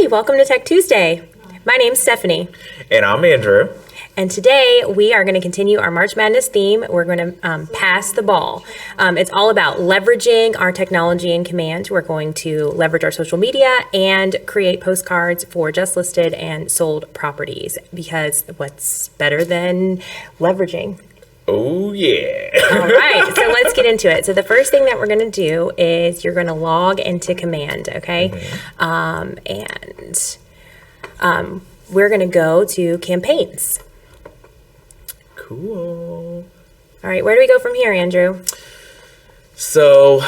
Hey, welcome to Tech Tuesday. My name's Stephanie. And I'm Andrew. And today we are going to continue our March Madness theme. We're going to pass the ball. It's all about leveraging our technology in Command. We're going to leverage our social media and create postcards for just listed and sold properties, because what's better than leveraging? Oh, yeah. All right, so let's get into it. So the first thing that we're going to do is you're going to log into Command, okay? We're going to go to Campaigns. Cool. All right, where do we go from here, Andrew? So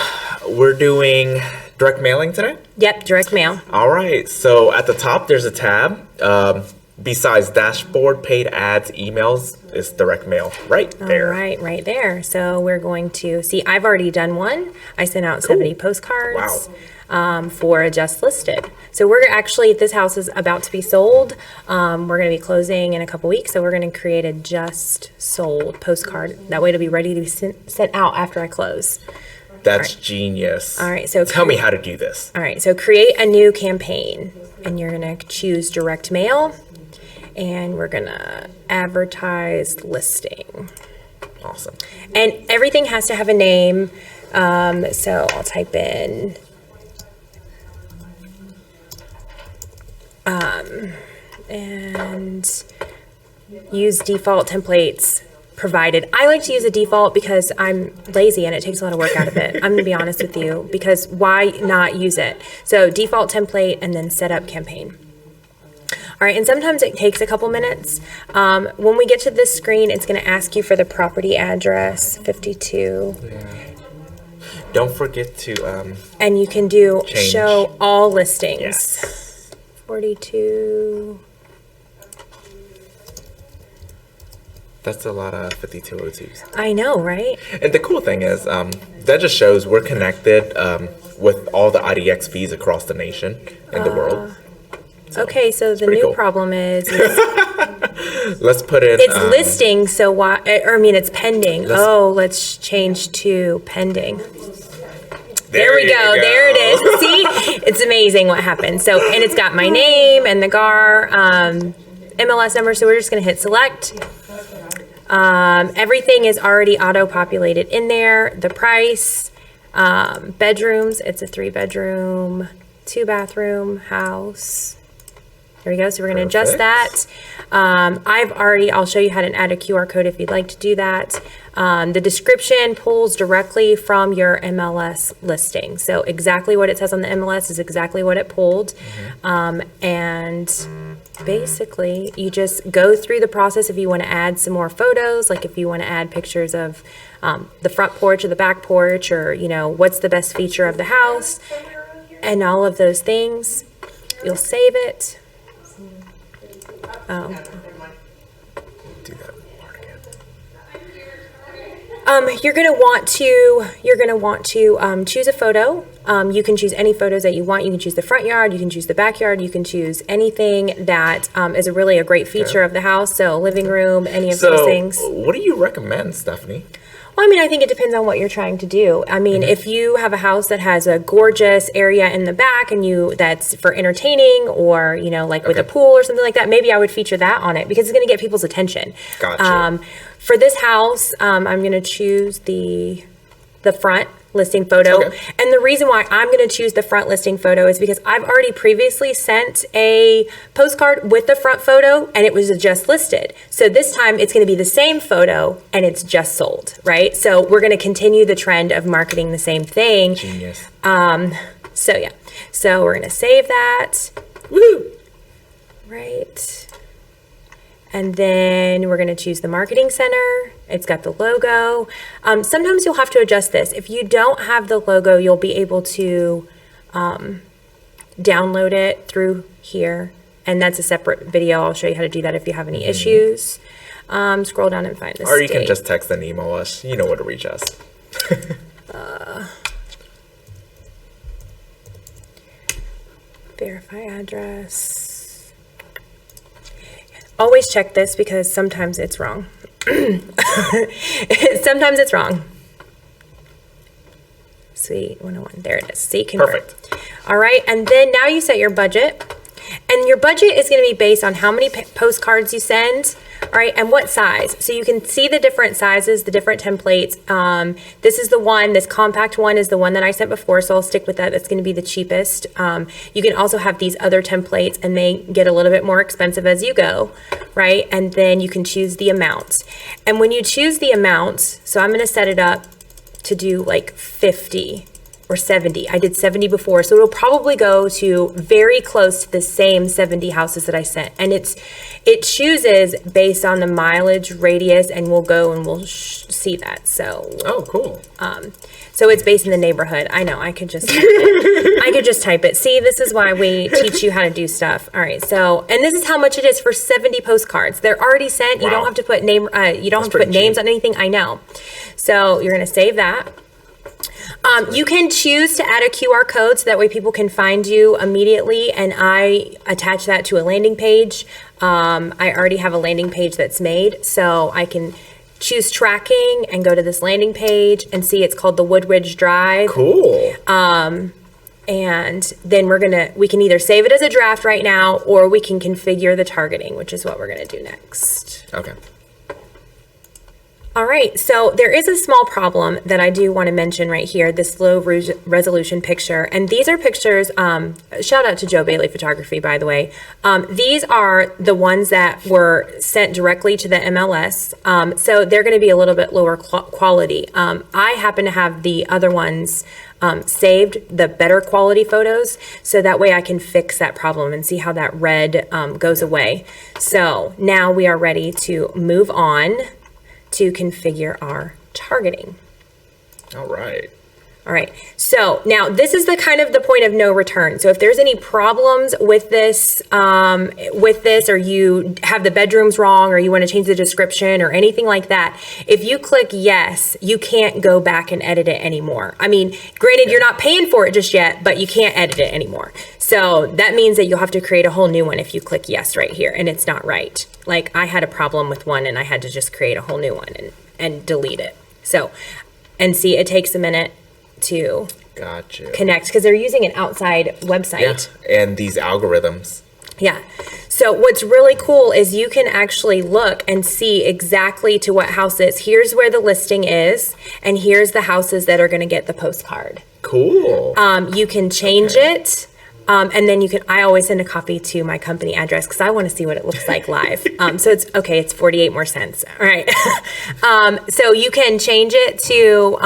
we're doing direct mailing today? Yep, direct mail. All right. So at the top, there's a tab. Besides dashboard, paid ads, emails, is direct mail right there. All right there. So we're going to see, I've already done one. I sent out 70 postcards. Wow. For Just Listed. So we're actually, this house is about to be sold. We're going to be closing in a couple weeks. So we're going to create a Just Sold postcard. That way it'll be ready to be sent out after I close. That's genius. All right. So tell me how to do this. All right. So create a new campaign, and you're going to choose direct mail, and we're going to advertise listing. Awesome. And everything has to have a name. So I'll type in and use default templates provided. I like to use a default because I'm lazy and it takes a lot of work out of it. I'm going to be honest with you, because why not use it? So default template and then set up campaign. All right, and sometimes it takes a couple minutes. When we get to this screen, it's going to ask you for the property address, 52. Don't forget to and you can do change. Show all listings. Yes. 42. That's a lot of 5202s. I know, right? And the cool thing is, that just shows we're connected with all the IDX fees across the nation and the world. Okay, so the pretty new cool. problem is Let's put in. it's listing, so why? Or I mean, it's pending. Let's change to pending. There we go. There it is. See, it's amazing what happens. So, and it's got my name and the GAR MLS number. So we're just going to hit select. Everything is already auto-populated in there. The price, bedrooms. It's a 3-bedroom, 2-bathroom house. There we go. So we're going to adjust that. I'll show you how to add a QR code if you'd like to do that. The description pulls directly from your MLS listing. So exactly what it says on the MLS is exactly what it pulled. And basically you just go through the process. If you want to add some more photos, like if you want to add pictures of the front porch or the back porch, or, you know, what's the best feature of the house and all of those things, you'll save it. Do that part again. You're gonna want to choose a photo. You can choose any photos that you want. You can choose the front yard. You can choose the backyard. You can choose anything that is really a great feature of the house. So living room, any of those things. What do you recommend, Stephanie? Well, I mean, I think it depends on what you're trying to do. I mean, if you have a house that has a gorgeous area in the back and that's for entertaining, or, you know, like with a pool or something like that, maybe I would feature that on it because it's going to get people's attention. Gotcha. For this house, I'm going to choose the front listing photo. Okay. And the reason why I'm going to choose the front listing photo is because I've already previously sent a postcard with the front photo and it was just listed. So this time it's going to be the same photo and it's just sold, right? So we're going to continue the trend of marketing the same thing. Genius. So yeah. So we're going to save that. Woo! Right. And then we're going to choose the marketing center. It's got the logo. Sometimes you'll have to adjust this. If you don't have the logo, you'll be able to download it through here. And that's a separate video. I'll show you how to do that if you have any issues. Scroll down and find the Or you can state. just text and email us. You know where to reach us. Verify address. Always check this because sometimes it's wrong. Sometimes it's wrong. Suite 101. There it is. See, confirm. Perfect. All right. And then now you set your budget. And your budget is going to be based on how many postcards you send, all right, and what size. So you can see the different sizes, the different templates. This is the one, this compact one is the one that I sent before, so I'll stick with that. That's going to be the cheapest. You can also have these other templates, and they get a little bit more expensive as you go, right? And then you can choose the amount. And when you choose the amount, so I'm going to set it up to do like 50 or 70. I did 70 before, so it'll probably go to very close to the same 70 houses that I sent. And it chooses based on the mileage radius, and we'll go and we'll see that. So Oh, cool. so it's based in the neighborhood. I know, I could just type it. I could just type it. See, this is why we teach you how to do stuff. All right, so, and this is how much it is for 70 postcards. They're already sent. You Wow. don't have to put name, you don't have to put pretty names cheap. on anything. I know. So you're gonna save that. You can choose to add a QR code so that way people can find you immediately, and I attach that to a landing page. I already have a landing page that's made, so I can choose tracking and go to this landing page and see it's called the Woodridge Drive. Cool. And then we can either save it as a draft right now, or we can configure the targeting, which is what we're gonna do next. Okay. All right, so there is a small problem that I do want to mention right here, this low resolution picture. And these are pictures, shout out to Joe Bailey Photography, by the way. These are the ones that were sent directly to the MLS. So they're going to be a little bit lower quality. I happen to have the other ones saved, the better quality photos, so that way I can fix that problem and see how that red goes away. So now we are ready to move on to configure our targeting. All right. All right, so now this is the kind of the point of no return. So if there's any problems with this, or you have the bedrooms wrong, or you want to change the description or anything like that, if you click yes, you can't go back and edit it anymore. I mean, granted, you're not paying for it just yet, but you can't edit it anymore. So that means that you'll have to create a whole new one if you click yes right here, and it's not right. Like I had a problem with one, and I had to just create a whole new one and delete it. So, and see, it takes a minute to Gotcha. connect because they're using an outside website. Yeah. And these algorithms. Yeah. So what's really cool is you can actually look and see exactly to what houses. Here's where the listing is, and here's the houses that are going to get the postcard. Cool. You can change it. And then I always send a copy to my company address because I want to see what it looks like live. So it's 48 more cents. All right. So you can change it to,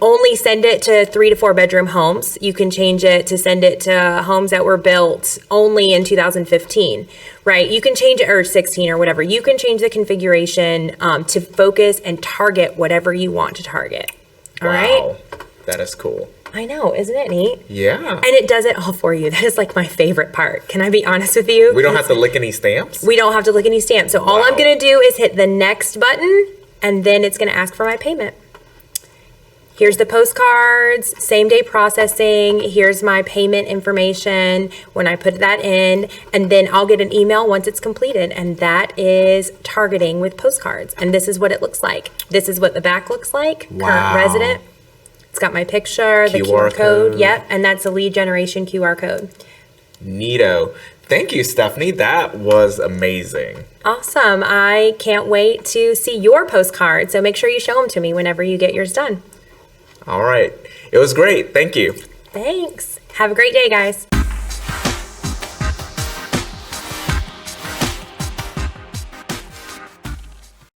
only send it to 3 to 4 bedroom homes. You can change it to send it to homes that were built only in 2015, right? You can change it, or 16 or whatever. You can change the configuration to focus and target whatever you want to target. All right. Wow. That is cool. I know, isn't it neat? Yeah. And it does it all for you. That is like my favorite part. Can I be honest with you? We don't have to lick any stamps? We don't have to lick any stamps. So all I'm Wow. going to do is hit the next button, and then it's going to ask for my payment. Here's the postcards, same day processing. Here's my payment information when I put that in, and then I'll get an email once it's completed. And that is targeting with postcards. And this is what it looks like. This is what the back looks like. Wow. Current resident. It's got my picture, the QR QR code. code. Yep. And that's a lead generation QR code. Neato. Thank you, Stephanie. That was amazing. Awesome. I can't wait to see your postcard. So make sure you show them to me whenever you get yours done. All right. It was great. Thank you. Thanks. Have a great day, guys.